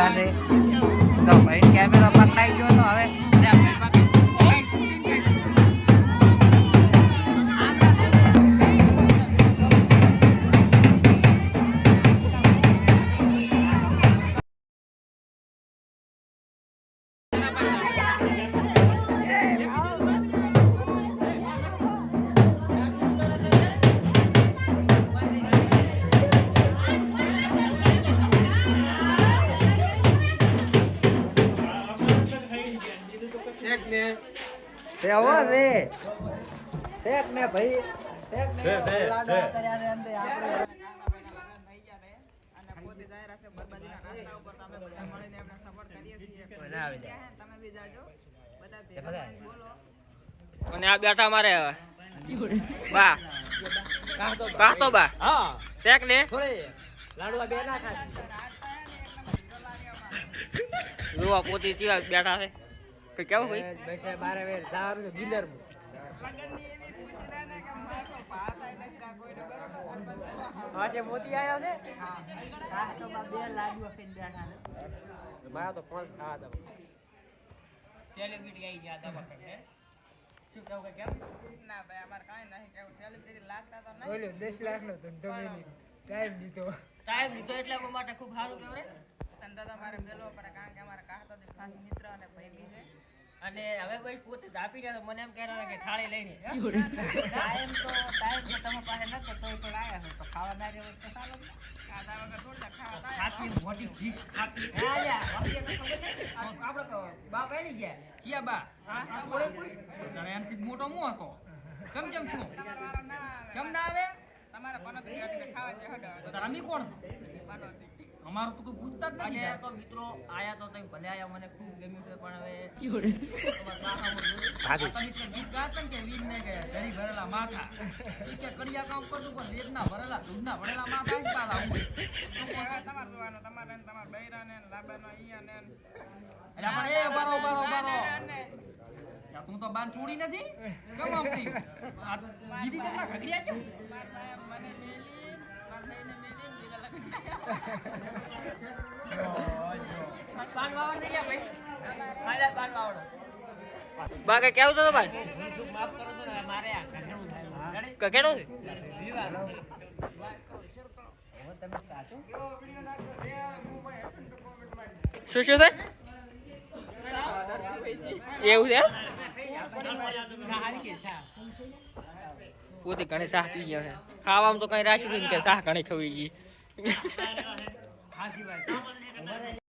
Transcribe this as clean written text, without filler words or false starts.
ગયા છે તો ભાઈ કેમેરો પકડાઈ ગયો તો હવે ને ભાઈ અને આ બેઠા મારે બા કાતો બા હા શેક ને લાડવા બે ના ખાય જોવા પોતી ચીવા બેઠા છે કે કેવું ભાઈ બેસે બારે વે જાવાનું છે ગિલર હા જે મોતી આયા છે હા તો બા બે લાડવા ખાઈને બેઠા છે મારા તો 5 ખાવા દો સેલિબ્રિટી આવી ગયા દવા કરે શું કહું કે કેમ ના ભાઈ અમાર કાઈ નહીં કેવું સેલિબ્રિટી લાગતા તો નહીં બોલ્યો 10 લાખ નો ધંધો મેલી ટાઈમ દીધો એટલે માટે ખૂબ સારું કેવરે ધંધો તો મારે મેલો પર કારણ કે અમારા કાકા તો ખાસ મિત્ર અને ભાઈ છે અને હવે કોઈ પોતે ધાપી રહ્યા મને એમ કહેરા કે થાળી લઈને ટાઈમ તો તમે પાસે નતો તોય પણ આયા છો તો ખાવા ના રહ્યો તો ચાલો ખાધા વગર થોડા ખાવા ખાતી મોટી ડીશ ખાતી આપણે બા પડી ગયા કિયા બા આ કોડે પૂછ તારે એનથી મોટો મો હતો કેમ શું કેમ ના આવે તમારા પનોતરી ગાડીને ખાવા જે હડા તો તમે કોણ છો પનોતરી અમારું તો કોઈ પૂછતા જ નથી અને તો મિત્રો આયા તો તમે ભલે આયા મને ખૂબ ગમ્યું છે પણ હવે ગીત ગાતા ને કે વીર ને કે જરી ભરેલા માથા ઈ કે કડિયા કામ કરતું પણ વેદના ભરેલા દૂધના ભરેલા માથા જ પાલા હું તમાર જોવાનો તમારે તમાર બૈરા ને લાબાનો અહીંયા ને એટલે પણ એ બારો તું તો બાન છોડી નથી કેમ આપતી દીદી કેટલા ખગડ્યા છે મને મેલી મારને મેલી બીજા લગન પાન વાવડ નહીં ભાઈ આલા પાન વાવડો બાકે કેવું તો ભાઈ માફ કરો તો મારે આ કકેડું થાય કકેડું છે વિવાહ શેર કરો હવે તમે સાચું કેવો વિડિયો નાખો શું થાય એવું છે પોતે ઘણી શાહ પી ગયા છે ખાવામાં તો કઈ રાખ્યું કે શાહ ઘણી ખવાઈ ગઈ